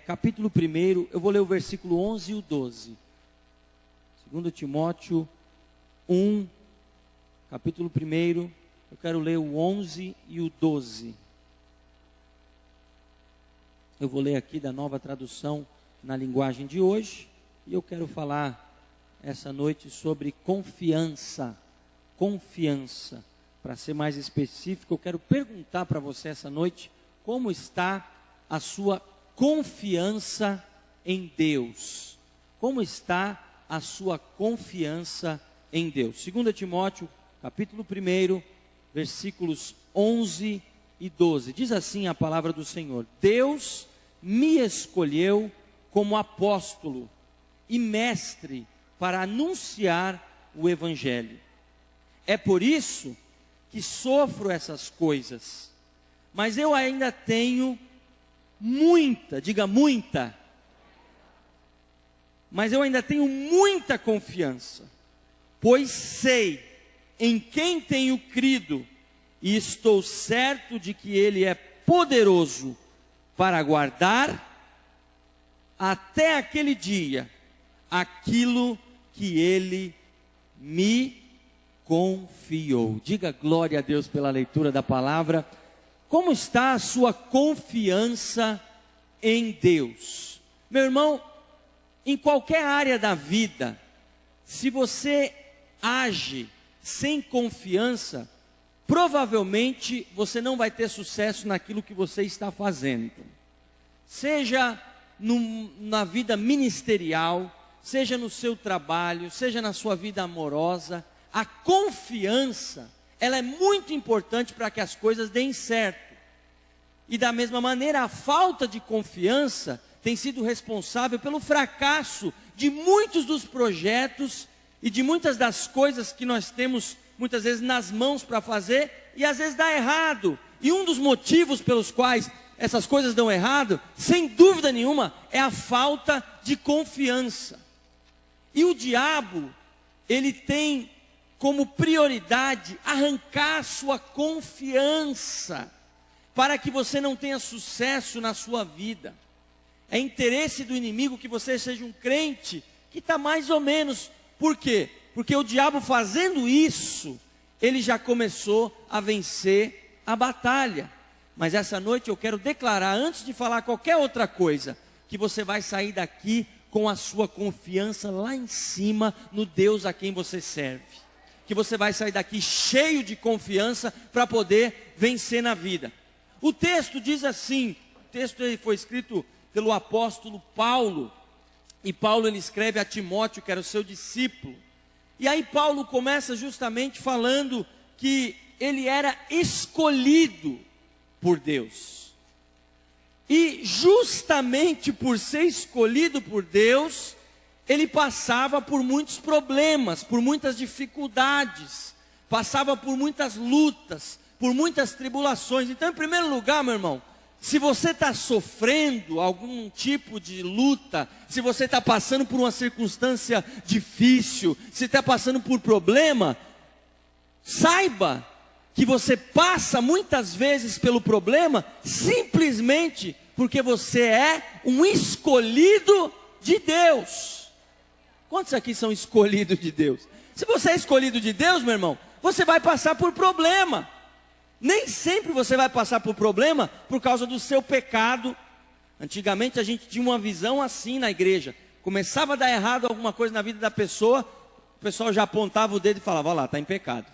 capítulo 1, eu vou ler o versículo 11 e o 12. 2 Timóteo 1, capítulo 1, eu quero ler o 11 e o 12. Eu vou ler aqui da Nova Tradução na linguagem de hoje, e eu quero falar essa noite sobre confiança. Confiança. Para ser mais específico, eu quero perguntar para você essa noite, como está a sua confiança em Deus? Como está a sua confiança em Deus? 2 Timóteo, capítulo 1, versículos 11 e 12. Diz assim a palavra do Senhor: Deus me escolheu como apóstolo e mestre para anunciar o Evangelho. É por isso que sofro essas coisas, mas eu ainda tenho muita, diga muita, mas eu ainda tenho muita confiança, pois sei em quem tenho crido e estou certo de que Ele é poderoso para guardar até aquele dia aquilo que Ele me confiou. Diga glória a Deus pela leitura da palavra. Como está a sua confiança em Deus? Meu irmão, em qualquer área da vida, se você age sem confiança, provavelmente você não vai ter sucesso naquilo que você está fazendo. Seja na vida ministerial, seja no seu trabalho, seja na sua vida amorosa, a confiança, ela é muito importante para que as coisas deem certo. E da mesma maneira, a falta de confiança tem sido responsável pelo fracasso de muitos dos projetos e de muitas das coisas que nós temos muitas vezes nas mãos para fazer, e às vezes dá errado. E um dos motivos pelos quais essas coisas dão errado, sem dúvida nenhuma, é a falta de confiança. E o diabo, ele tem como prioridade arrancar a sua confiança, para que você não tenha sucesso na sua vida. É interesse do inimigo que você seja um crente que está mais ou menos. Por quê? Porque o diabo, fazendo isso, ele já começou a vencer a batalha. Mas essa noite eu quero declarar, antes de falar qualquer outra coisa, que você vai sair daqui com a sua confiança lá em cima no Deus a quem você serve. Que você vai sair daqui cheio de confiança para poder vencer na vida. O texto diz assim, o texto foi escrito pelo apóstolo Paulo, e Paulo ele escreve a Timóteo, que era o seu discípulo. E aí Paulo começa justamente falando que ele era escolhido por Deus. E justamente por ser escolhido por Deus, ele passava por muitos problemas, por muitas dificuldades, passava por muitas lutas, por muitas tribulações. Então, em primeiro lugar, meu irmão, se você está sofrendo algum tipo de luta, se você está passando por uma circunstância difícil, se está passando por problema, saiba que você passa muitas vezes pelo problema simplesmente porque você é um escolhido de Deus. Quantos aqui são escolhidos de Deus? Se você é escolhido de Deus, meu irmão, você vai passar por problema. Nem sempre você vai passar por problema por causa do seu pecado. Antigamente a gente tinha uma visão assim na igreja. Começava a dar errado alguma coisa na vida da pessoa, o pessoal já apontava o dedo e falava: olha lá, está em pecado.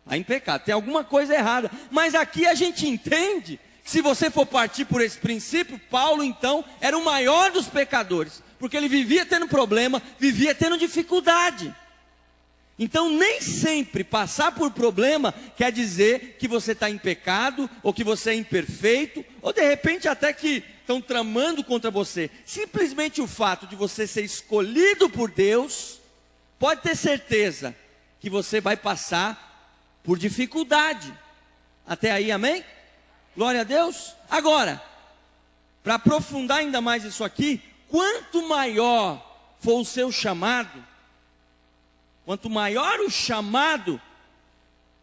Está em pecado, tem alguma coisa errada. Mas aqui a gente entende que se você for partir por esse princípio, Paulo então era o maior dos pecadores. Porque ele vivia tendo problema, vivia tendo dificuldade. Então nem sempre passar por problema quer dizer que você está em pecado, ou que você é imperfeito, ou de repente até que estão tramando contra você. Simplesmente o fato de você ser escolhido por Deus, pode ter certeza que você vai passar por dificuldade. Até aí, amém? Glória a Deus. Agora, para aprofundar ainda mais isso aqui, quanto maior for o seu chamado, quanto maior o chamado,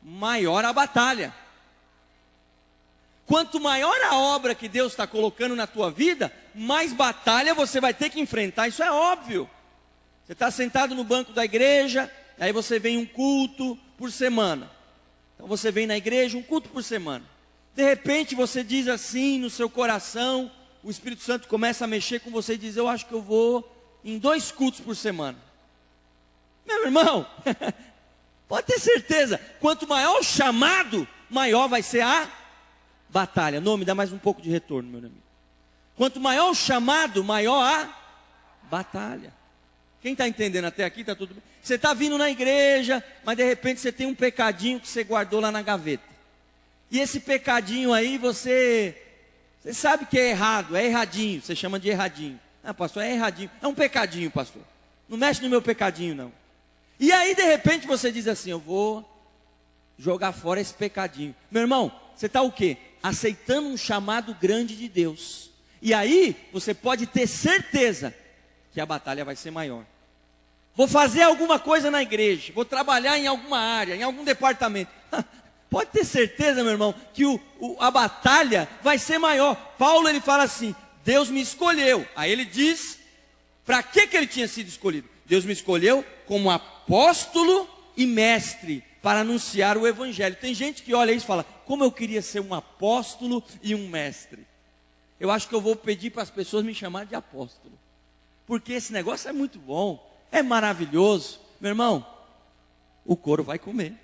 maior a batalha. Quanto maior a obra que Deus está colocando na tua vida, mais batalha você vai ter que enfrentar, isso é óbvio. Você está sentado no banco da igreja, aí você vem um culto por semana. Então você vem na igreja, um culto por semana. De repente você diz assim no seu coração, o Espírito Santo começa a mexer com você e diz: eu acho que eu vou em 2 cultos por semana. Meu irmão, pode ter certeza, quanto maior o chamado, maior vai ser a batalha. Não, me dá mais um pouco de retorno, meu amigo. Quanto maior o chamado, maior a batalha. Quem está entendendo até aqui, está tudo bem. Você está vindo na igreja, mas de repente você tem um pecadinho que você guardou lá na gaveta. E esse pecadinho aí, você sabe que é errado, é erradinho, você chama de erradinho. Ah, pastor, é erradinho. É um pecadinho, pastor. Não mexe no meu pecadinho, não. E aí, de repente, você diz assim: eu vou jogar fora esse pecadinho. Meu irmão, você está o quê? Aceitando um chamado grande de Deus. E aí, você pode ter certeza que a batalha vai ser maior. Vou fazer alguma coisa na igreja, vou trabalhar em alguma área, em algum departamento. Pode ter certeza, meu irmão, que a batalha vai ser maior. Paulo, ele fala assim: Deus me escolheu. Aí ele diz, para que ele tinha sido escolhido? Deus me escolheu como apóstolo e mestre, para anunciar o evangelho. Tem gente que olha isso e fala: como eu queria ser um apóstolo e um mestre. Eu acho que eu vou pedir para as pessoas me chamarem de apóstolo, porque esse negócio é muito bom, é maravilhoso. Meu irmão, o couro vai comer.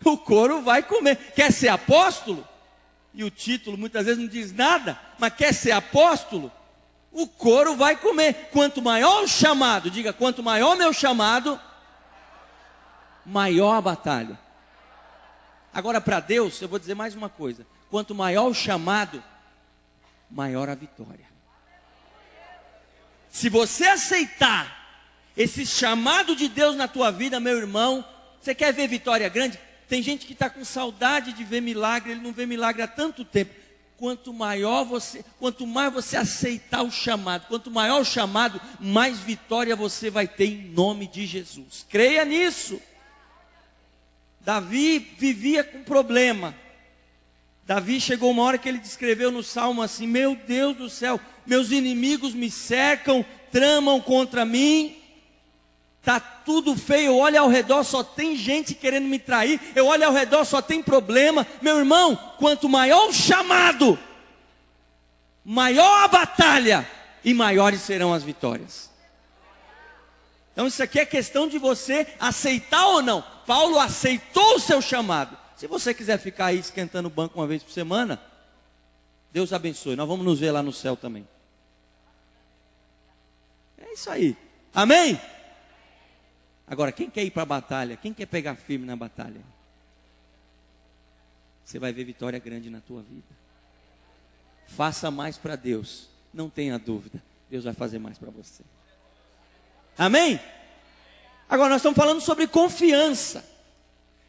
O couro vai comer. Quer ser apóstolo? E o título muitas vezes não diz nada, mas quer ser apóstolo? O couro vai comer. Quanto maior o chamado, diga: quanto maior meu chamado, maior a batalha. Agora, para Deus, eu vou dizer mais uma coisa: quanto maior o chamado, maior a vitória. Se você aceitar esse chamado de Deus na tua vida, meu irmão, você quer ver vitória grande? Tem gente que está com saudade de ver milagre, ele não vê milagre há tanto tempo. Quanto mais você aceitar o chamado, quanto maior o chamado, mais vitória você vai ter em nome de Jesus. Creia nisso. Davi vivia com problema. Davi chegou uma hora que ele descreveu no Salmo assim: meu Deus do céu, meus inimigos me cercam, tramam contra mim. Está tudo feio, eu olho ao redor, só tem gente querendo me trair. Eu olho ao redor, só tem problema. Meu irmão, quanto maior o chamado, maior a batalha e maiores serão as vitórias. Então isso aqui é questão de você aceitar ou não. Paulo aceitou o seu chamado. Se você quiser ficar aí esquentando o banco uma vez por semana, Deus abençoe. Nós vamos nos ver lá no céu também. É isso aí. Amém? Agora, quem quer ir para a batalha? Quem quer pegar firme na batalha? Você vai ver vitória grande na tua vida. Faça mais para Deus. Não tenha dúvida. Deus vai fazer mais para você. Amém? Agora, nós estamos falando sobre confiança.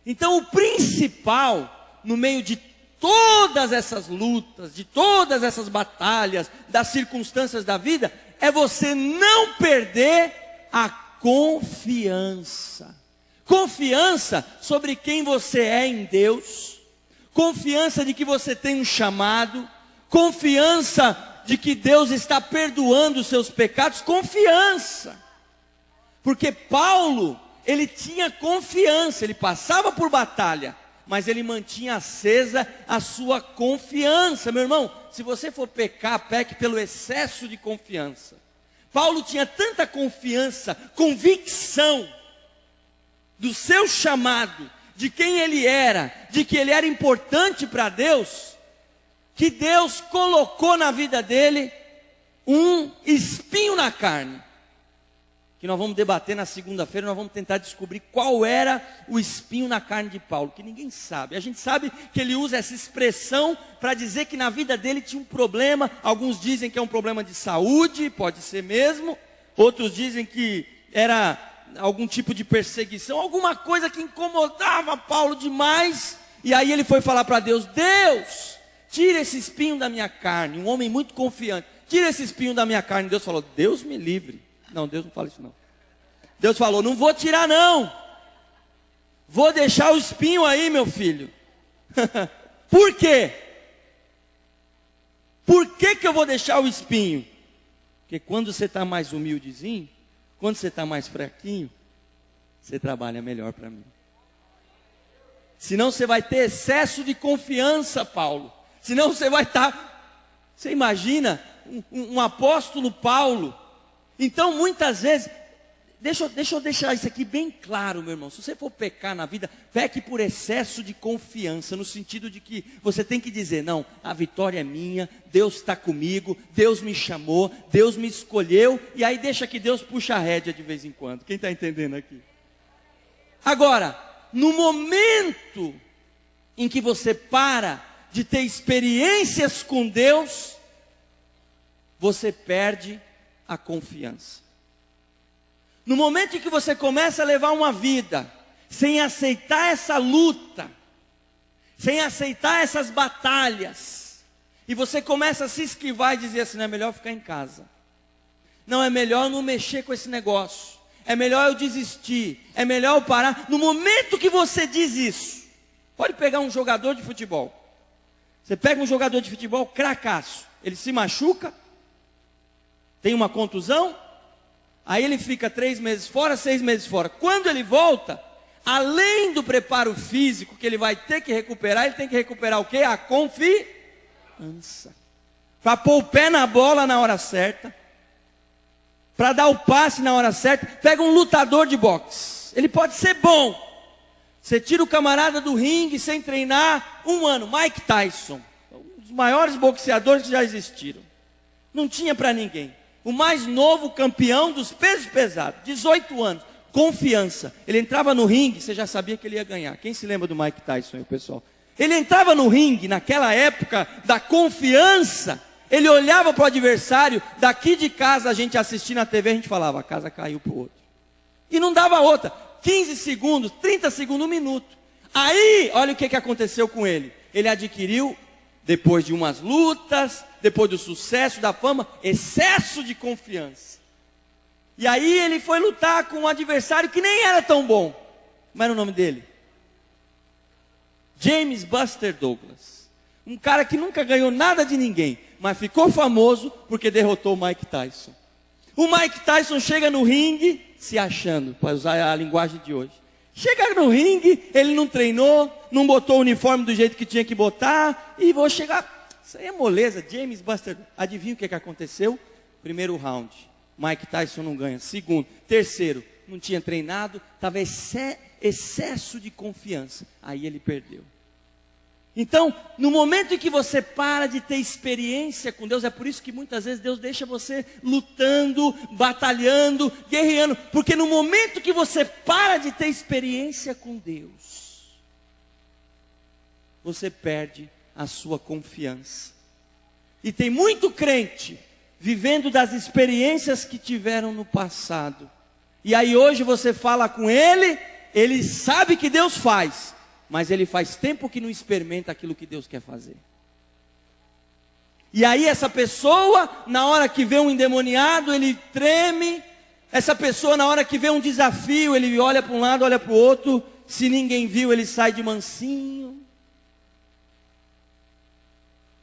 Então, o principal, no meio de todas essas lutas, de todas essas batalhas, das circunstâncias da vida, é você não perder a confiança. Confiança sobre quem você é em Deus. Confiança de que você tem um chamado. Confiança de que Deus está perdoando os seus pecados. Confiança. Porque Paulo, ele tinha confiança. Ele passava por batalha, mas ele mantinha acesa a sua confiança. Meu irmão, se você for pecar, peque pelo excesso de confiança. Paulo tinha tanta confiança, convicção do seu chamado, de quem ele era, de que ele era importante para Deus, que Deus colocou na vida dele um espinho na carne, que nós vamos debater na segunda-feira. Nós vamos tentar descobrir qual era o espinho na carne de Paulo, que ninguém sabe. A gente sabe que ele usa essa expressão para dizer que na vida dele tinha um problema. Alguns dizem que é um problema de saúde, pode ser mesmo. Outros dizem que era algum tipo de perseguição, alguma coisa que incomodava Paulo demais. E aí ele foi falar para Deus: Deus, tira esse espinho da minha carne. Um homem muito confiante: tira esse espinho da minha carne. Deus falou: Deus me livre. Não, Deus não fala isso não. Deus falou: não vou tirar não. Vou deixar o espinho aí, meu filho. Por quê? Por que que eu vou deixar o espinho? Porque quando você está mais humildezinho, quando você está mais fraquinho, você trabalha melhor para mim. Senão você vai ter excesso de confiança, Paulo. Senão você vai estar... Você imagina um apóstolo Paulo. Então muitas vezes... Deixa eu deixar isso aqui bem claro, meu irmão. Se você for pecar na vida, peque por excesso de confiança, no sentido de que você tem que dizer, não, a vitória é minha, Deus está comigo, Deus me chamou, Deus me escolheu, e aí deixa que Deus puxa a rédea de vez em quando. Quem está entendendo aqui? Agora, no momento em que você para de ter experiências com Deus, você perde a confiança. No momento em que você começa a levar uma vida sem aceitar essa luta, sem aceitar essas batalhas, e você começa a se esquivar e dizer assim, não, é melhor ficar em casa. Não, é melhor não mexer com esse negócio. É melhor eu desistir. É melhor eu parar. No momento que você diz isso, pode pegar um jogador de futebol. Você pega um jogador de futebol, cracaço. Ele se machuca, tem uma contusão, aí ele fica 3 meses fora, 6 meses fora. Quando ele volta, além do preparo físico que ele vai ter que recuperar, ele tem que recuperar o quê? A confiança. Para pôr o pé na bola na hora certa, para dar o passe na hora certa. Pega um lutador de boxe, ele pode ser bom. Você tira o camarada do ringue sem treinar 1 ano. Mike Tyson, um dos maiores boxeadores que já existiram. Não tinha para ninguém. O mais novo campeão dos pesos pesados, 18 anos, confiança. Ele entrava no ringue, você já sabia que ele ia ganhar. Quem se lembra do Mike Tyson aí, pessoal? Ele entrava no ringue, naquela época da confiança, ele olhava para o adversário, daqui de casa a gente assistia na TV, a gente falava, a casa caiu para o outro. E não dava outra, 15 segundos, 30 segundos, 1 minuto. Aí, olha o que aconteceu com ele. Ele adquiriu, depois de umas lutas, depois do sucesso, da fama, excesso de confiança. E aí ele foi lutar com um adversário que nem era tão bom. Como era o nome dele? James Buster Douglas. Um cara que nunca ganhou nada de ninguém, mas ficou famoso porque derrotou o Mike Tyson. O Mike Tyson chega no ringue, se achando, para usar a linguagem de hoje. Chega no ringue, ele não treinou, não botou o uniforme do jeito que tinha que botar, e vou chegar... Isso aí é moleza, James Buster. Adivinha o que aconteceu? Primeiro round, Mike Tyson não ganha. Segundo, terceiro, não tinha treinado, estava excesso de confiança. Aí ele perdeu. Então, no momento em que você para de ter experiência com Deus, é por isso que muitas vezes Deus deixa você lutando, batalhando, guerreando. Porque no momento que você para de ter experiência com Deus, você perde a sua confiança. E tem muito crente vivendo das experiências que tiveram no passado. E aí hoje você fala com ele, ele sabe que Deus faz, mas ele faz tempo que não experimenta aquilo que Deus quer fazer. E aí essa pessoa, na hora que vê um endemoniado, ele treme. Essa pessoa, na hora que vê um desafio, ele olha para um lado, olha para o outro. Se ninguém viu, ele sai de mansinho.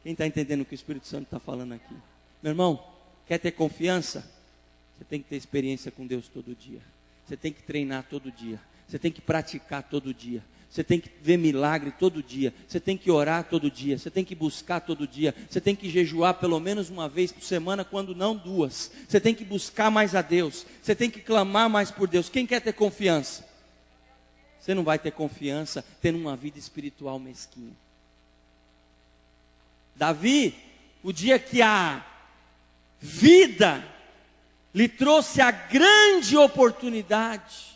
Quem está entendendo o que o Espírito Santo está falando aqui? Meu irmão, quer ter confiança? Você tem que ter experiência com Deus todo dia. Você tem que treinar todo dia. Você tem que praticar todo dia. Você tem que ver milagre todo dia. Você tem que orar todo dia. Você tem que buscar todo dia. Você tem que jejuar pelo menos 1 vez por semana, quando não 2. Você tem que buscar mais a Deus. Você tem que clamar mais por Deus. Quem quer ter confiança? Você não vai ter confiança tendo uma vida espiritual mesquinha. Davi, o dia que a vida lhe trouxe a grande oportunidade,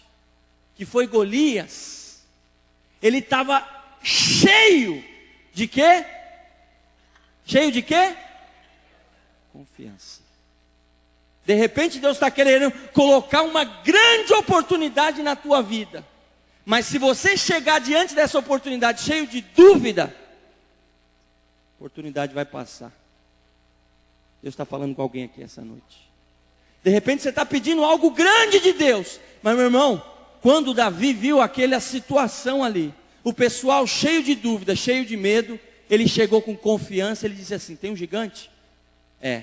que foi Golias, ele estava cheio de quê? Cheio de quê? Confiança. De repente Deus está querendo colocar uma grande oportunidade na tua vida. Mas se você chegar diante dessa oportunidade cheio de dúvida, a oportunidade vai passar. Deus está falando com alguém aqui essa noite. De repente você está pedindo algo grande de Deus. Mas meu irmão, quando Davi viu aquela situação ali, o pessoal cheio de dúvida, cheio de medo, ele chegou com confiança, ele disse assim: tem um gigante? É.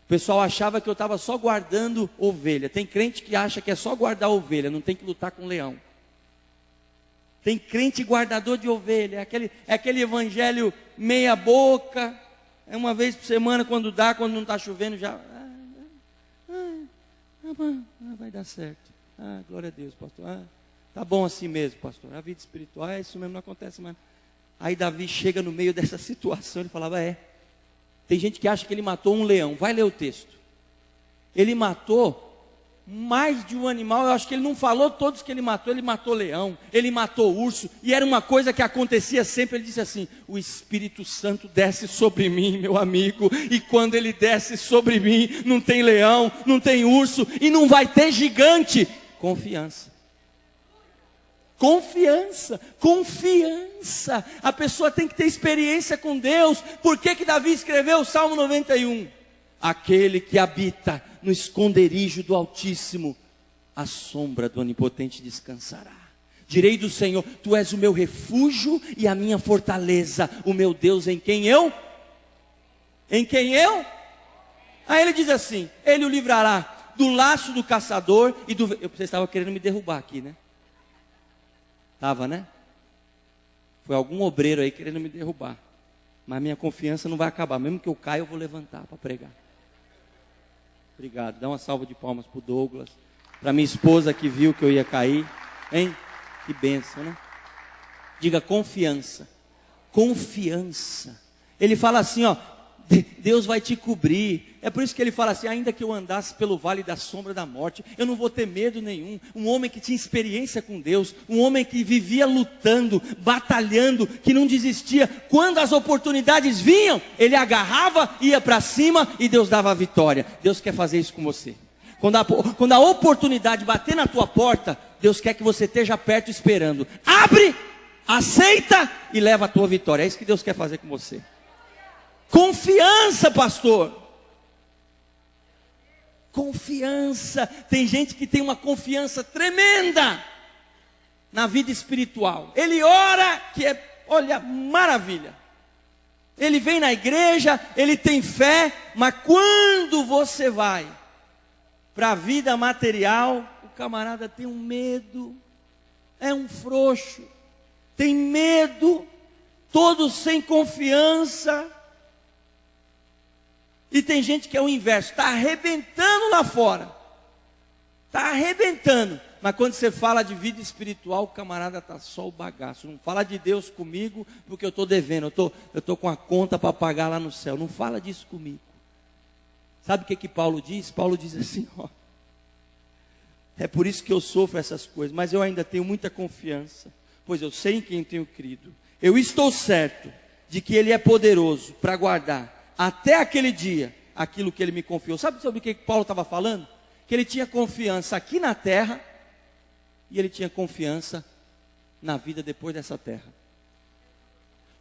O pessoal achava que eu estava só guardando ovelha. Tem crente que acha que é só guardar ovelha, não tem que lutar com leão. Tem crente guardador de ovelha, é aquele evangelho meia boca, é uma vez por semana, quando dá, quando não está chovendo, já... vai dar certo. Glória a Deus, pastor. Tá bom assim mesmo, pastor. A vida espiritual é isso mesmo, não acontece mais. Aí Davi chega no meio dessa situação, ele falava: tem gente que acha que ele matou um leão. Vai ler o texto. Ele matou mais de um animal. Eu acho que ele não falou todos que ele matou leão, ele matou urso, e era uma coisa que acontecia sempre. Ele disse assim: o Espírito Santo desce sobre mim, meu amigo, e quando ele desce sobre mim, não tem leão, não tem urso, e não vai ter gigante. Confiança. Confiança, confiança. A pessoa tem que ter experiência com Deus. Por que Davi escreveu o Salmo 91? Aquele que habita no esconderijo do Altíssimo, a sombra do Onipotente descansará. Direi do Senhor: tu és o meu refúgio e a minha fortaleza, o meu Deus em quem eu? Aí ele diz assim: ele o livrará do laço do caçador e do... Você estava querendo me derrubar aqui, né? Estava, né? Foi algum obreiro aí querendo me derrubar. Mas minha confiança não vai acabar. Mesmo que eu caia, eu vou levantar para pregar. Obrigado. Dá uma salva de palmas para o Douglas. Para minha esposa que viu que eu ia cair. Hein? Que bênção, né? Diga confiança. Confiança. Ele fala assim, ó: Deus vai te cobrir. É por isso que ele fala assim: ainda que eu andasse pelo vale da sombra da morte, eu não vou ter medo nenhum. Um homem que tinha experiência com Deus, um homem que vivia lutando, batalhando, que não desistia. Quando as oportunidades vinham, ele agarrava, ia para cima e Deus dava a vitória. Deus quer fazer isso com você. Quando a oportunidade bater na tua porta, Deus quer que você esteja perto esperando. Abre, aceita e leva a tua vitória. É isso que Deus quer fazer com você. Confiança, pastor. Confiança. Tem gente que tem uma confiança tremenda na vida espiritual. Ele ora, que é, olha, maravilha. Ele vem na igreja, ele tem fé, mas quando você vai para a vida material, o camarada tem um medo, é um frouxo, tem medo, todo sem confiança. E tem gente que é o inverso, está arrebentando lá fora, está arrebentando, mas quando você fala de vida espiritual, o camarada está só o bagaço. Não fala de Deus comigo, porque eu estou devendo, eu estou com a conta para pagar lá no céu. Não fala disso comigo. Sabe o que Paulo diz? Paulo diz assim, ó: é por isso que eu sofro essas coisas, mas eu ainda tenho muita confiança, pois eu sei em quem tenho crido. Eu estou certo de que Ele é poderoso para guardar até aquele dia aquilo que Ele me confiou. Sabe sobre o que Paulo estava falando? Que ele tinha confiança aqui na terra e ele tinha confiança na vida depois dessa terra.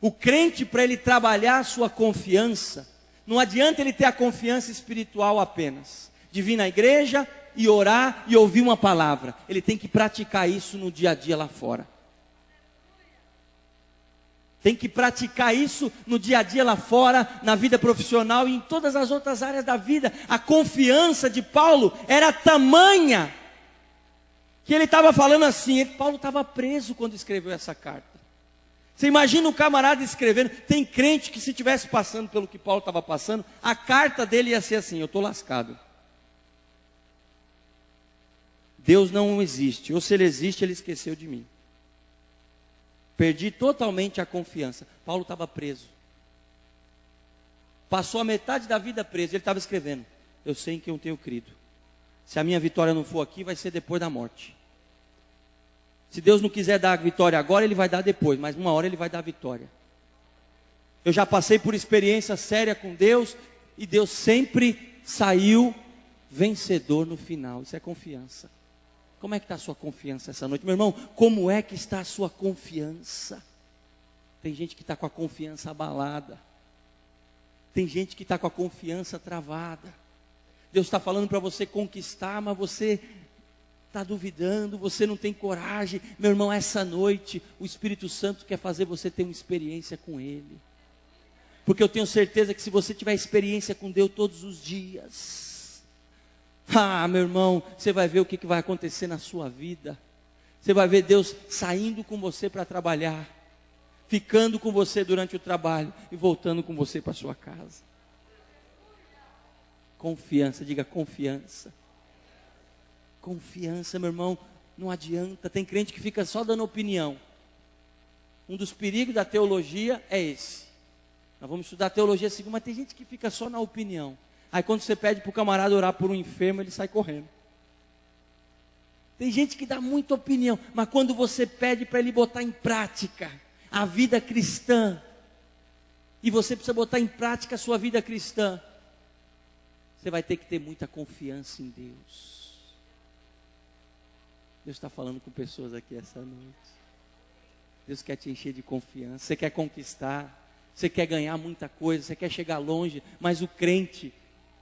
O crente, para ele trabalhar a sua confiança, não adianta ele ter a confiança espiritual apenas, de vir na igreja e orar e ouvir uma palavra. Ele tem que praticar isso no dia a dia lá fora. Tem que praticar isso no dia a dia lá fora, na vida profissional e em todas as outras áreas da vida. A confiança de Paulo era tamanha, que ele estava falando assim, Paulo estava preso quando escreveu essa carta. Você imagina o camarada escrevendo. Tem crente que se estivesse passando pelo que Paulo estava passando, a carta dele ia ser assim: eu estou lascado. Deus não existe, ou se Ele existe, Ele esqueceu de mim. Perdi totalmente a confiança. Paulo estava preso. Passou a metade da vida preso. Ele estava escrevendo: eu sei em quem eu tenho crido. Se a minha vitória não for aqui, vai ser depois da morte. Se Deus não quiser dar a vitória agora, Ele vai dar depois. Mas uma hora Ele vai dar a vitória. Eu já passei por experiência séria com Deus. E Deus sempre saiu vencedor no final. Isso é confiança. Como é que está a sua confiança essa noite? Meu irmão, como é que está a sua confiança? Tem gente que está com a confiança abalada. Tem gente que está com a confiança travada. Deus está falando para você conquistar, mas você está duvidando, você não tem coragem. Meu irmão, essa noite o Espírito Santo quer fazer você ter uma experiência com Ele. Porque eu tenho certeza que se você tiver experiência com Deus todos os dias, meu irmão, você vai ver o que vai acontecer na sua vida. Você vai ver Deus saindo com você para trabalhar, ficando com você durante o trabalho e voltando com você para sua casa. Confiança, diga confiança. Confiança, meu irmão, não adianta. Tem crente que fica só dando opinião. Um dos perigos da teologia é esse. Nós vamos estudar teologia segundo, mas tem gente que fica só na opinião. Aí quando você pede para o camarada orar por um enfermo, ele sai correndo. Tem gente que dá muita opinião, mas quando você pede para ele botar em prática a vida cristã, e você precisa botar em prática a sua vida cristã, você vai ter que ter muita confiança em Deus. Deus está falando com pessoas aqui essa noite. Deus quer te encher de confiança. Você quer conquistar, você quer ganhar muita coisa, você quer chegar longe, mas o crente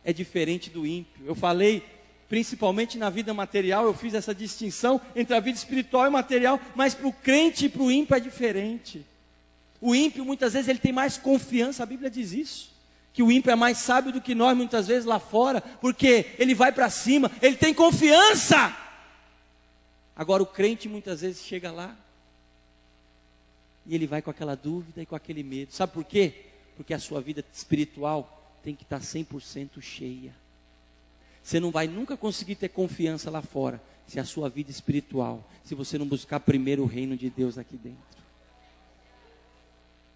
é diferente do ímpio. Eu falei, principalmente na vida material, eu fiz essa distinção entre a vida espiritual e material, mas para o crente e para o ímpio é diferente. O ímpio muitas vezes ele tem mais confiança, a Bíblia diz isso, que o ímpio é mais sábio do que nós muitas vezes lá fora, porque ele vai para cima, ele tem confiança. Agora o crente muitas vezes chega lá e ele vai com aquela dúvida e com aquele medo. Sabe por quê? Porque a sua vida espiritual tem que estar 100% cheia. Você não vai nunca conseguir ter confiança lá fora se a sua vida espiritual, se você não buscar primeiro o reino de Deus aqui dentro.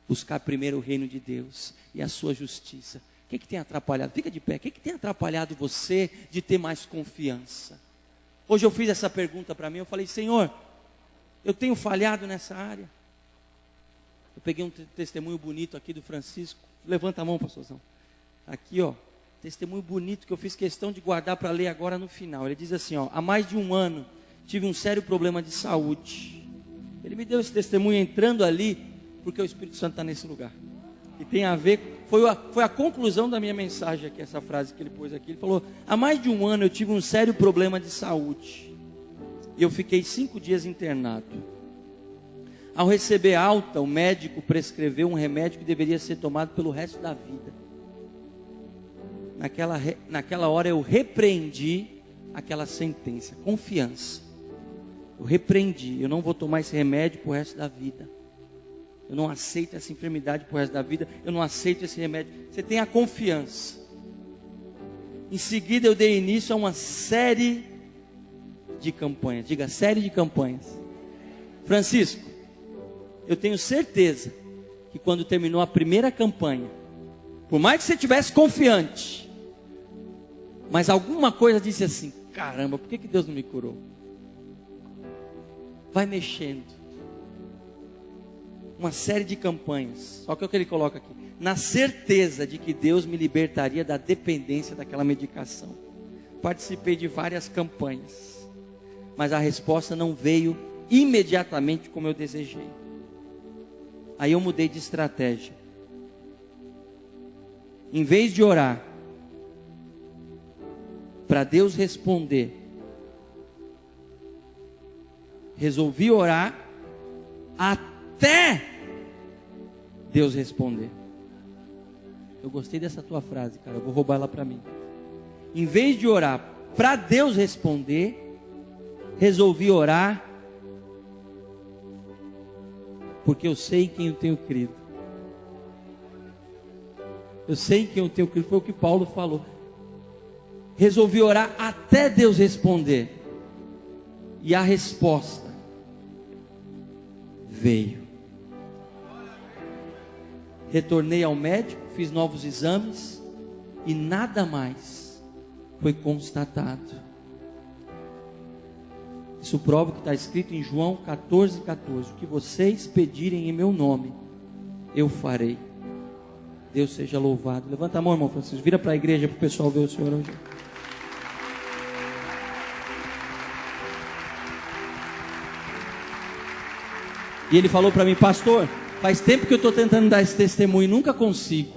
Buscar primeiro o reino de Deus e a sua justiça. O que tem atrapalhado? Fica de pé. O que tem atrapalhado você de ter mais confiança? Hoje eu fiz essa pergunta para mim, eu falei, Senhor, eu tenho falhado nessa área. Eu peguei um testemunho bonito aqui do Francisco. Levanta a mão, pastorzão. Aqui, ó, testemunho bonito que eu fiz questão de guardar para ler agora no final. Ele diz assim, ó, há mais de um ano tive um sério problema de saúde. Ele me deu esse testemunho entrando ali, porque o Espírito Santo está nesse lugar. E tem a ver, foi a conclusão da minha mensagem aqui, essa frase que ele pôs aqui. Ele falou, há mais de um ano eu tive um sério problema de saúde. E eu fiquei 5 dias internado. Ao receber alta, o médico prescreveu um remédio que deveria ser tomado pelo resto da vida. Naquela hora eu repreendi aquela sentença, confiança. Eu repreendi, eu não vou tomar esse remédio para o resto da vida. Eu não aceito essa enfermidade para o resto da vida. Eu não aceito esse remédio. Você tem a confiança. Em seguida eu dei início a uma série de campanhas. Diga, série de campanhas. Francisco, eu tenho certeza que quando terminou a primeira campanha, por mais que você estivesse confiante, mas alguma coisa disse assim, caramba, por que Deus não me curou? Vai mexendo. Uma série de campanhas, só que é o que ele coloca aqui, na certeza de que Deus me libertaria da dependência daquela medicação. Participei de várias campanhas, mas a resposta não veio imediatamente como eu desejei. Aí eu mudei de estratégia. Em vez de orar para Deus responder, resolvi orar até Deus responder. Eu gostei dessa tua frase, cara. Eu vou roubar ela para mim. Em vez de orar para Deus responder, resolvi orar porque eu sei em quem eu tenho crido. Eu sei em quem eu tenho crido. Foi o que Paulo falou. Resolvi orar até Deus responder. E a resposta veio. Retornei ao médico, fiz novos exames e nada mais foi constatado. Isso prova o que está escrito em João 14:14. O que vocês pedirem em meu nome, eu farei. Deus seja louvado. Levanta a mão, irmão Francisco. Vira para a igreja para o pessoal ver o Senhor hoje. E ele falou para mim, pastor, faz tempo que eu estou tentando dar esse testemunho e nunca consigo.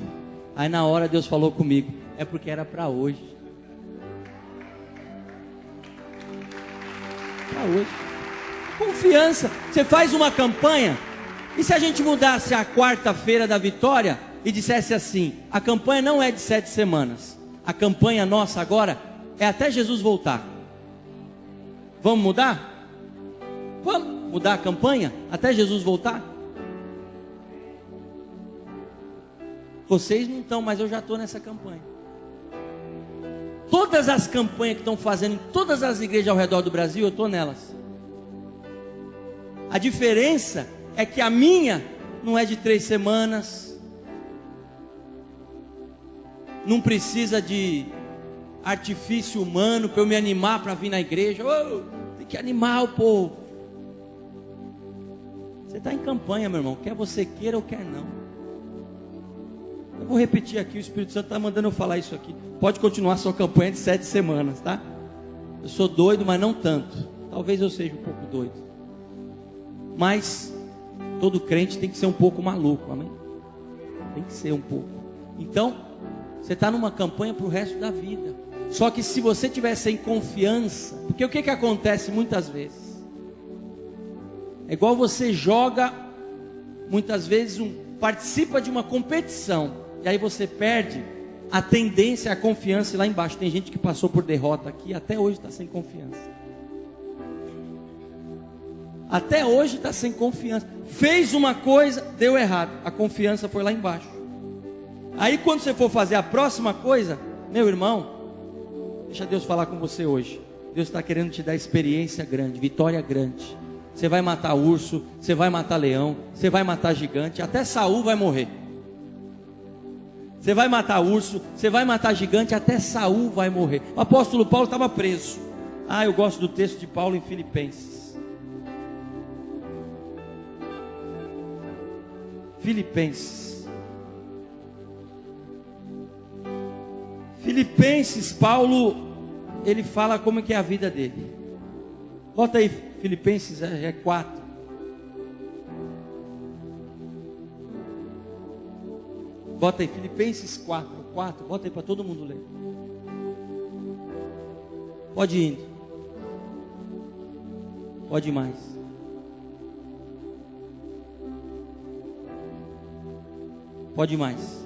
Aí na hora Deus falou comigo, é porque era para hoje. Para hoje. Confiança. Você faz uma campanha. E se a gente mudasse a quarta-feira da vitória e dissesse assim: a campanha não é de 7 semanas. A campanha nossa agora é até Jesus voltar. Vamos mudar? Vamos mudar a campanha até Jesus voltar? Vocês não estão, mas eu já estou nessa campanha. Todas as campanhas que estão fazendo em todas as igrejas ao redor do Brasil, eu estou nelas. A diferença é que a minha não é de 3 semanas, não precisa de artifício humano para eu me animar para vir na igreja. Oh, tem que animar o povo. Você está em campanha, meu irmão, quer você queira ou quer não. Eu vou repetir aqui, o Espírito Santo está mandando eu falar isso aqui. Pode continuar sua campanha de 7 semanas, tá? Eu sou doido, mas não tanto. Talvez eu seja um pouco doido, mas todo crente tem que ser um pouco maluco, amém? Tem que ser um pouco. Então, você está numa campanha para o resto da vida. Só que se você tiver sem confiança, porque o que acontece muitas vezes? É igual você joga, muitas vezes participa de uma competição, e aí você perde, a tendência é a confiança lá embaixo. Tem gente que passou por derrota aqui, até hoje está sem confiança. Até hoje está sem confiança. Fez uma coisa, deu errado, a confiança foi lá embaixo. Aí quando você for fazer a próxima coisa, meu irmão, deixa Deus falar com você hoje. Deus está querendo te dar experiência grande, vitória grande. Você vai matar urso, você vai matar leão, você vai matar gigante, até Saul vai morrer. Você vai matar urso, você vai matar gigante, até Saul vai morrer. O apóstolo Paulo estava preso. Eu gosto do texto de Paulo em Filipenses. Filipenses, Paulo, ele fala como que é a vida dele. Bota aí, Filipenses 4. Bota aí, Filipenses 4, bota aí para todo mundo ler. Pode ir indo. Pode ir mais. Pode ir mais.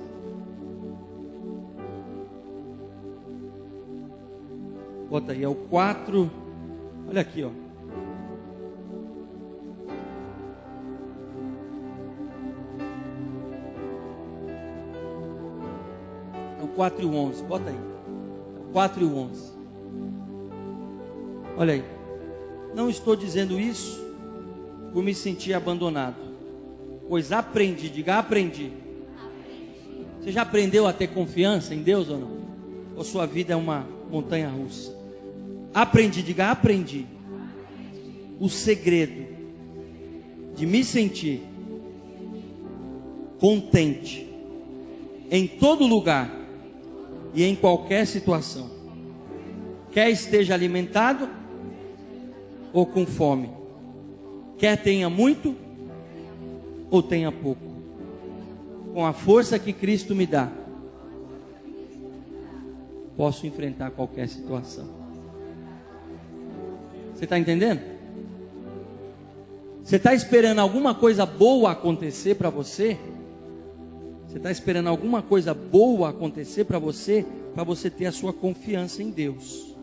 Bota aí, é o 4. Olha aqui, ó. É o 4 e o 11. Bota aí. É o 4 e o 11. Olha aí. Não estou dizendo isso por me sentir abandonado, pois aprendi. Diga, aprendi. Você já aprendeu a ter confiança em Deus ou não? Ou sua vida é uma montanha russa? Aprendi, diga, aprendi. O segredo de me sentir contente em todo lugar e em qualquer situação, quer esteja alimentado ou com fome, quer tenha muito ou tenha pouco, com a força que Cristo me dá, posso enfrentar qualquer situação. Você está entendendo? Você está esperando alguma coisa boa acontecer para você? Você está esperando alguma coisa boa acontecer para você ter a sua confiança em Deus.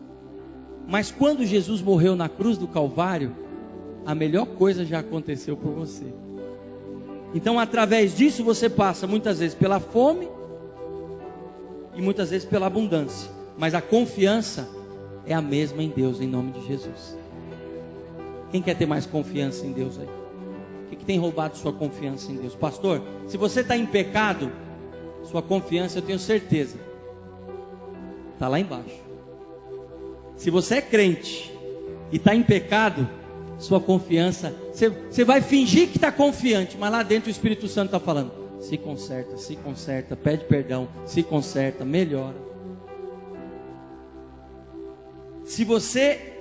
Mas quando Jesus morreu na cruz do Calvário, a melhor coisa já aconteceu por você. Então, através disso, você passa muitas vezes pela fome e muitas vezes pela abundância. Mas a confiança é a mesma em Deus, em nome de Jesus. Quem quer ter mais confiança em Deus aí? O que tem roubado sua confiança em Deus? Pastor, se você está em pecado, sua confiança, eu tenho certeza, está lá embaixo. Se você é crente e está em pecado, sua confiança, você vai fingir que está confiante, mas lá dentro o Espírito Santo está falando: se conserta, pede perdão, se conserta, melhora. Se você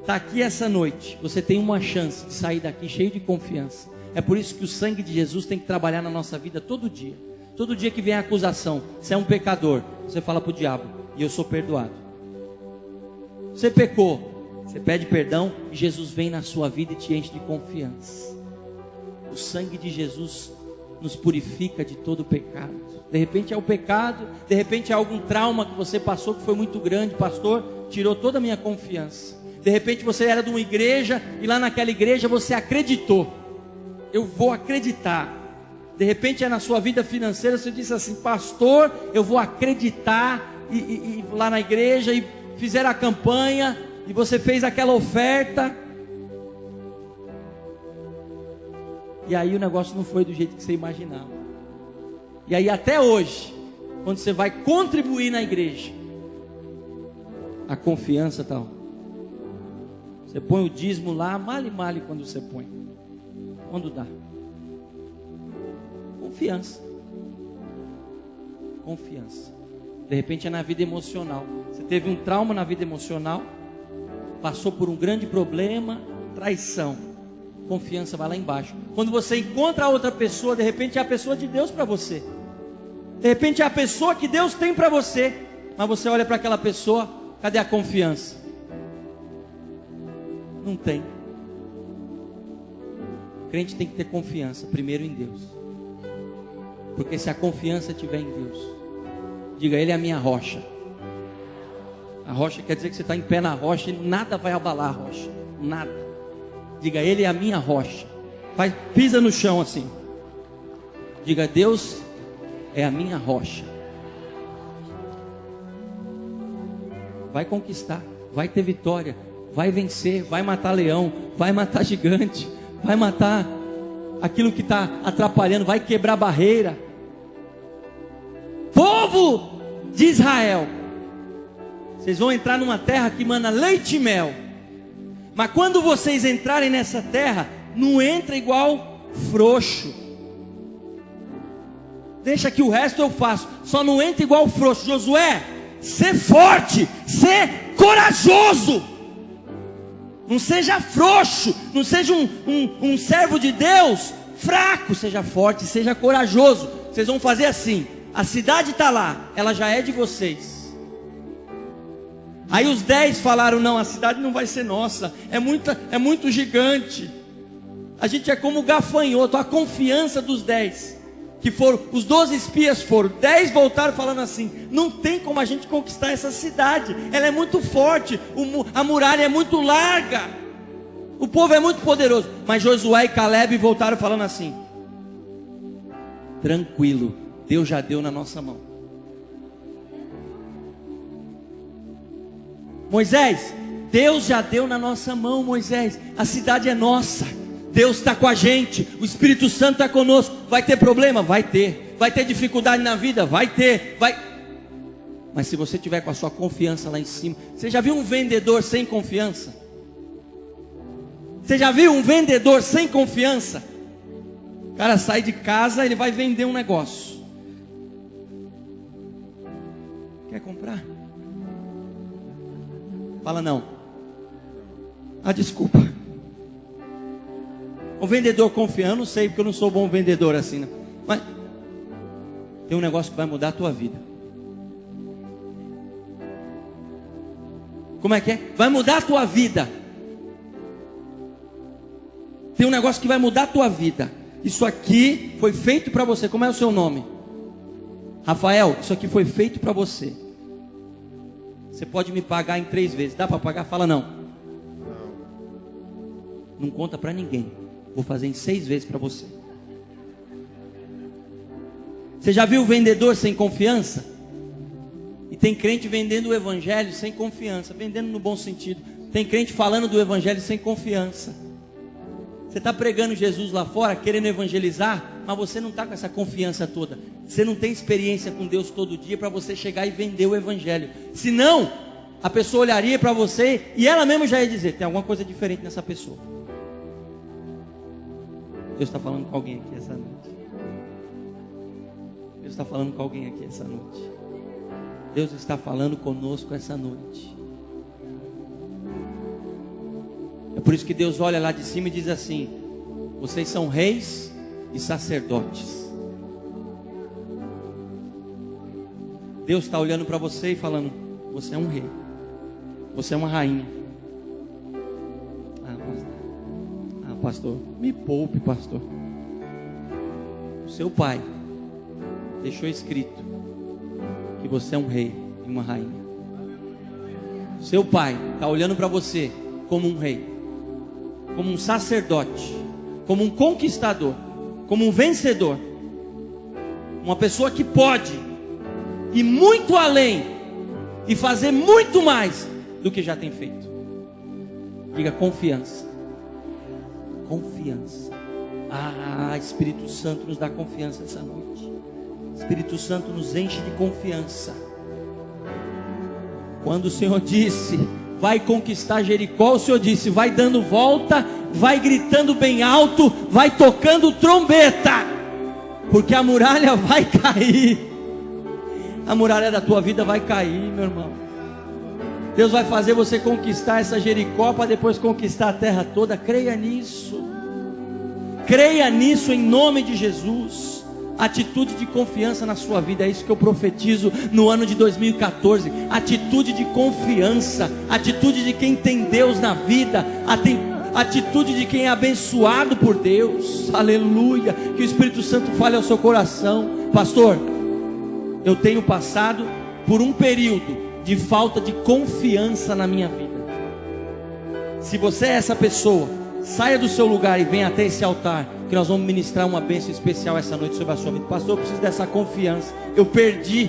está aqui essa noite, você tem uma chance de sair daqui cheio de confiança. É por isso que o sangue de Jesus tem que trabalhar na nossa vida todo dia. Todo dia que vem a acusação, você é um pecador, você fala para o diabo: e eu sou perdoado. Você pecou, Você pede perdão e Jesus vem na sua vida e te enche de confiança. O sangue de Jesus nos purifica de todo pecado. De repente é o pecado, de repente é algum trauma que você passou que foi muito grande, pastor, tirou toda a minha confiança. De repente você era de uma igreja e lá naquela igreja você acreditou. Eu vou acreditar. De repente é na sua vida financeira, você disse assim, pastor, eu vou acreditar e lá na igreja e fizeram a campanha e você fez aquela oferta. E aí o negócio não foi do jeito que você imaginava. E aí até hoje, quando você vai contribuir na igreja, a confiança está lá. Você põe o dízimo lá, male quando você põe. Quando dá. Confiança. Confiança. De repente é na vida emocional. Você teve um trauma na vida emocional, passou por um grande problema, traição. Confiança vai lá embaixo. Quando você encontra a outra pessoa, de repente é a pessoa de Deus para você. De repente é a pessoa que Deus tem para você. Mas você olha para aquela pessoa, cadê a confiança? Não tem. O crente tem que ter confiança primeiro em Deus. Porque se a confiança estiver em Deus, diga, Ele é a minha rocha. A rocha quer dizer que você está em pé na rocha e nada vai abalar a rocha. Nada. Diga, Ele é a minha rocha. Pisa no chão assim. Diga, Deus é a minha rocha. Vai conquistar, vai ter vitória, vai vencer, vai matar leão, vai matar gigante, vai matar aquilo que está atrapalhando, vai quebrar barreira. Povo de Israel, vocês vão entrar numa terra que mana leite e mel. Mas quando vocês entrarem nessa terra, não entra igual frouxo. Deixa que o resto eu faço. Só não entra igual frouxo. Josué, ser forte, ser corajoso. Não seja frouxo. Não seja um servo de Deus fraco. Seja forte, seja corajoso. Vocês vão fazer assim. A cidade está lá, ela já é de vocês. Aí os 10 falaram, não, a cidade não vai ser nossa, é muito gigante. A gente é como gafanhoto. A confiança dos 10, que foram, os 12 espias foram, 10 voltaram falando assim, não tem como a gente conquistar essa cidade, ela é muito forte, a muralha é muito larga, o povo é muito poderoso. Mas Josué e Caleb voltaram falando assim, tranquilo, Deus já deu na nossa mão. Moisés, Deus já deu na nossa mão, Moisés, a cidade é nossa, Deus está com a gente, o Espírito Santo está conosco. Vai ter problema? Vai ter. Vai ter dificuldade na vida? Vai ter. Mas se você tiver com a sua confiança lá em cima. Você já viu um vendedor sem confiança? Você já viu um vendedor sem confiança? O cara sai de casa, ele vai vender um negócio. Quer comprar? Fala não. Ah, desculpa. O vendedor confiante, eu não sei, porque eu não sou bom vendedor assim, não. Mas tem um negócio que vai mudar a tua vida. Como é que é? Vai mudar a tua vida. Tem um negócio que vai mudar a tua vida. Isso aqui foi feito para você. Como é o seu nome? Rafael, isso aqui foi feito para você. Você pode me pagar em 3 vezes. Dá para pagar? Fala não. Não conta para ninguém. Vou fazer em 6 vezes para você. Você já viu o vendedor sem confiança? E tem crente vendendo o evangelho sem confiança. Vendendo no bom sentido. Tem crente falando do evangelho sem confiança. Você está pregando Jesus lá fora, querendo evangelizar, mas você não está com essa confiança toda. Você não tem experiência com Deus todo dia para você chegar e vender o evangelho. Senão, a pessoa olharia para você e ela mesma já ia dizer, tem alguma coisa diferente nessa pessoa. Deus está falando com alguém aqui essa noite. Deus está falando com alguém aqui essa noite. Deus está falando conosco essa noite. É por isso que Deus olha lá de cima e diz assim: vocês são reis e sacerdotes. Deus está olhando para você e falando: você é um rei, você é uma rainha, pastor. Me poupe, pastor. O seu pai deixou escrito que você é um rei e uma rainha. O seu pai está olhando para você como um rei, como um sacerdote, como um conquistador, como um vencedor, uma pessoa que pode ir muito além e fazer muito mais do que já tem feito. Diga confiança. Confiança. Ah, Espírito Santo nos dá confiança essa noite. Espírito Santo nos enche de confiança. Quando o Senhor disse, vai conquistar Jericó, o Senhor disse, vai dando volta, vai gritando bem alto, vai tocando trombeta, porque a muralha vai cair. A muralha da tua vida vai cair, meu irmão. Deus vai fazer você conquistar essa Jericó para depois conquistar a terra toda. Creia nisso. Creia nisso em nome de Jesus. Atitude de confiança na sua vida. É isso que eu profetizo no ano de 2014. Atitude de confiança. Atitude de quem tem Deus na vida. Atitude de quem é abençoado por Deus. Aleluia. Que o Espírito Santo fale ao seu coração. Pastor, eu tenho passado por um período de falta de confiança na minha vida. Se você é essa pessoa, saia do seu lugar e venha até esse altar, que nós vamos ministrar uma bênção especial essa noite sobre a sua vida. Pastor, eu preciso dessa confiança. Eu perdi.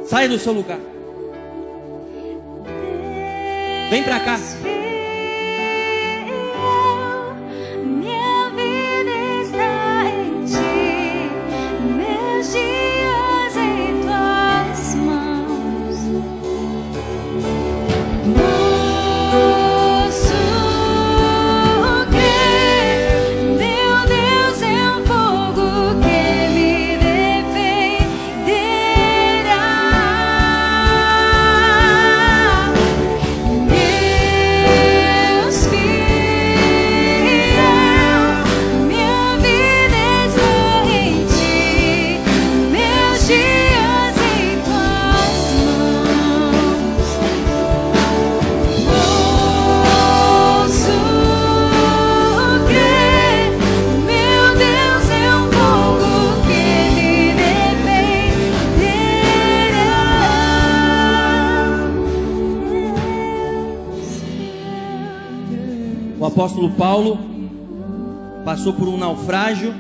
Saia do seu lugar. Vem para cá. O apóstolo Paulo passou por um naufrágio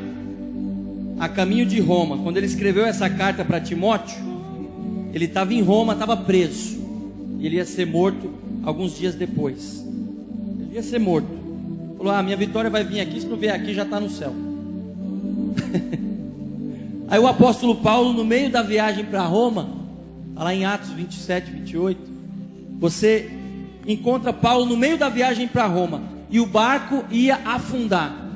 a caminho de Roma. Quando ele escreveu essa carta para Timóteo, ele estava em Roma, estava preso. E ele ia ser morto alguns dias depois. Ele ia ser morto. Falou, minha vitória vai vir aqui, se não vier aqui já está no céu. Aí o apóstolo Paulo, no meio da viagem para Roma, está lá em Atos 27, 28, você encontra Paulo no meio da viagem para Roma. E o barco ia afundar.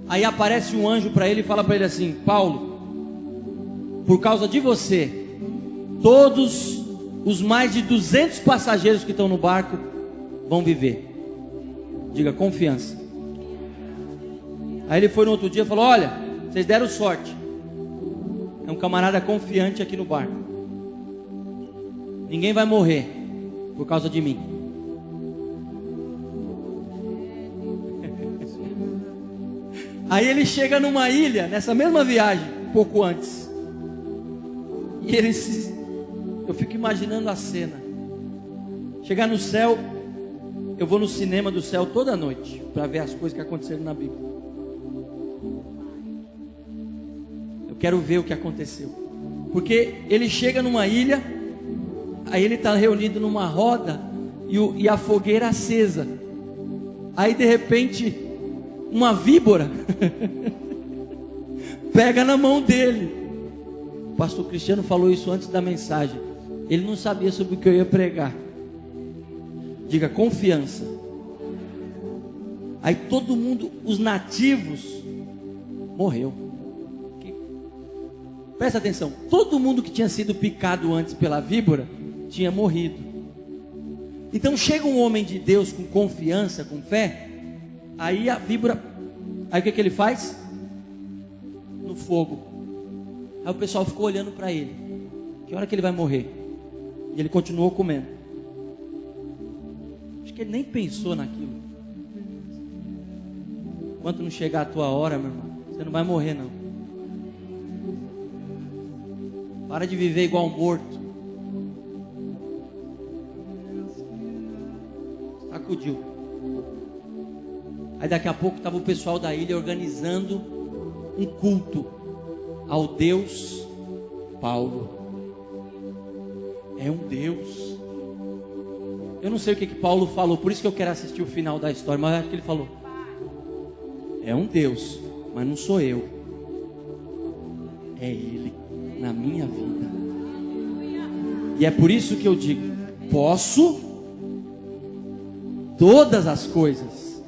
Aí aparece um anjo para ele e fala para ele assim: Paulo, por causa de você, todos os mais de 200 passageiros que estão no barco vão viver. Diga confiança. Aí ele foi no outro dia e falou: olha, vocês deram sorte. É um camarada confiante aqui no barco. Ninguém vai morrer por causa de mim. Aí ele chega numa ilha, nessa mesma viagem, um pouco antes. E eu fico imaginando a cena. Chegar no céu, eu vou no cinema do céu toda noite, para ver as coisas que aconteceram na Bíblia. Eu quero ver o que aconteceu. Porque ele chega numa ilha, aí ele está reunido numa roda, e a fogueira acesa. Aí de repente, uma víbora pega na mão dele. O pastor Cristiano falou isso antes da mensagem. Ele não sabia sobre o que eu ia pregar. Diga confiança. Aí todo mundo, os nativos, morreu. Presta atenção, todo mundo que tinha sido picado antes pela víbora tinha morrido. Então chega um homem de Deus com confiança, com fé. Aí a víbora, aí o que ele faz? No fogo. Aí o pessoal ficou olhando para ele. Que hora que ele vai morrer? E ele continuou comendo. que ele nem pensou naquilo. Enquanto não chegar a tua hora, meu irmão, você não vai morrer não. Para de viver igual um morto. Sacudiu. Aí daqui a pouco estava o pessoal da ilha organizando um culto ao Deus Paulo. É um Deus. Eu não sei o que Paulo falou, por isso que eu quero assistir o final da história, mas eu acho que ele falou: é um Deus, mas não sou eu. É Ele na minha vida. E é por isso que eu digo: posso todas as coisas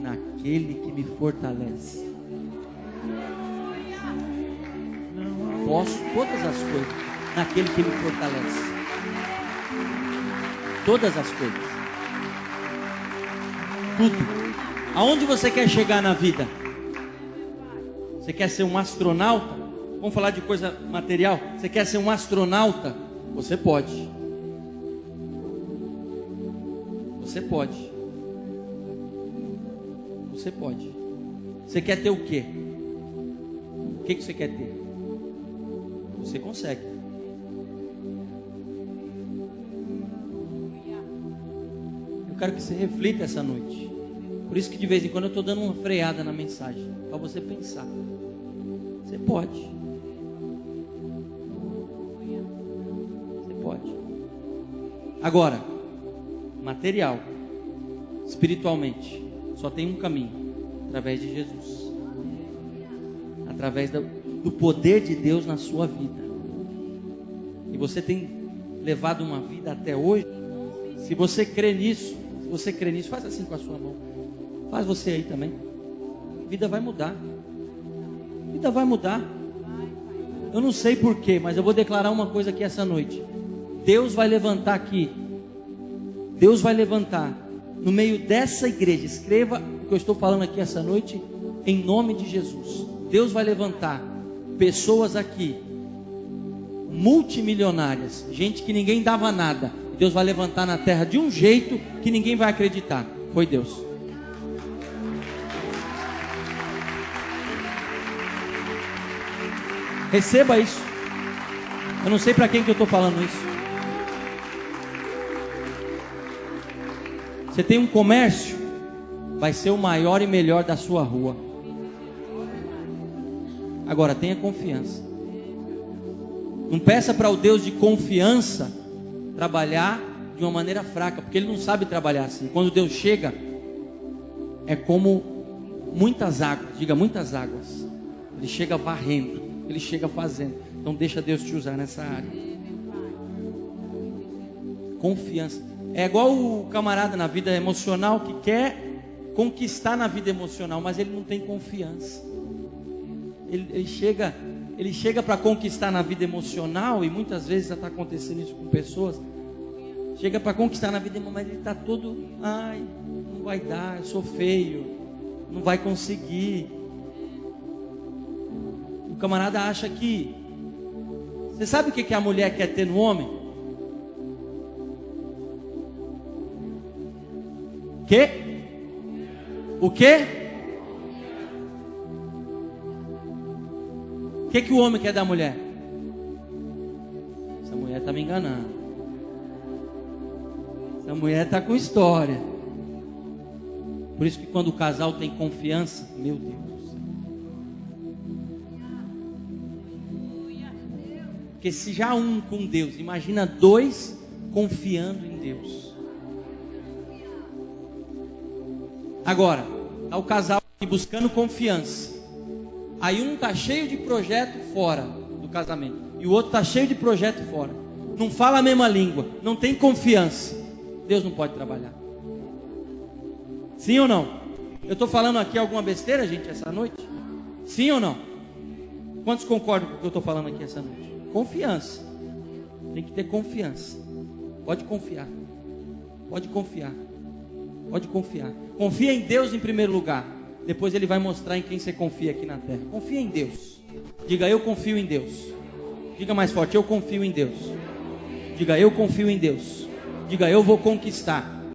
naquele que me fortalece. Posso todas as coisas naquele que me fortalece. Todas as coisas. Tudo. Aonde você quer chegar na vida? Você quer ser um astronauta? Vamos falar de coisa material. Você quer ser um astronauta? Você pode. Você pode. Você pode. Você quer ter o quê? O que você quer ter? Você consegue. Eu quero que você reflita essa noite. Por isso que de vez em quando eu estou dando uma freada na mensagem, para você pensar. Você pode. Você pode. Agora, material, espiritualmente, só tem um caminho: através de Jesus, através do poder de Deus na sua vida. E você tem levado uma vida até hoje. Se você crê nisso, faz assim com a sua mão. Faz você aí também. A vida vai mudar. A vida vai mudar. Eu não sei porquê, mas eu vou declarar uma coisa aqui essa noite. Deus vai levantar aqui. Deus vai levantar no meio dessa igreja. Escreva o que eu estou falando aqui essa noite, em nome de Jesus. Deus vai levantar pessoas aqui, multimilionárias, gente que ninguém dava nada. Deus vai levantar na terra de um jeito que ninguém vai acreditar. Foi Deus. Receba isso. Eu não sei para quem que eu estou falando isso. Você tem um comércio, vai ser o maior e melhor da sua rua. Agora tenha confiança. Não peça para o Deus de confiança trabalhar de uma maneira fraca, porque Ele não sabe trabalhar assim. Quando Deus chega, é como muitas águas. Diga, muitas águas. Ele chega varrendo, Ele chega fazendo. Então deixa Deus te usar nessa área. Confiança. É igual o camarada na vida emocional que quer conquistar na vida emocional, mas ele não tem confiança. Ele chega para conquistar na vida emocional, e muitas vezes já está acontecendo isso com pessoas. Chega para conquistar na vida emocional, mas ele está todo: ai, não vai dar, eu sou feio, não vai conseguir. O camarada acha que... Você sabe o que a mulher quer ter no homem? O quê? O que o homem quer da mulher? Essa mulher está me enganando. Essa mulher está com história. Por isso que quando o casal tem confiança, meu Deus do céu. Porque se já um com Deus, imagina dois confiando em Deus. Agora, está o casal aqui buscando confiança. Aí um está cheio de projeto fora do casamento, e o outro está cheio de projeto fora. Não fala a mesma língua, não tem confiança. Deus não pode trabalhar. Sim ou não? Eu estou falando aqui alguma besteira, gente, essa noite? Sim ou não? Quantos concordam com o que eu estou falando aqui essa noite? Confiança. Tem que ter confiança. Pode confiar. Pode confiar. Pode confiar. Confia em Deus em primeiro lugar. Depois Ele vai mostrar em quem você confia aqui na terra. Confia em Deus. Diga, eu confio em Deus. Diga mais forte, eu confio em Deus. Diga, eu confio em Deus. Diga, eu vou conquistar.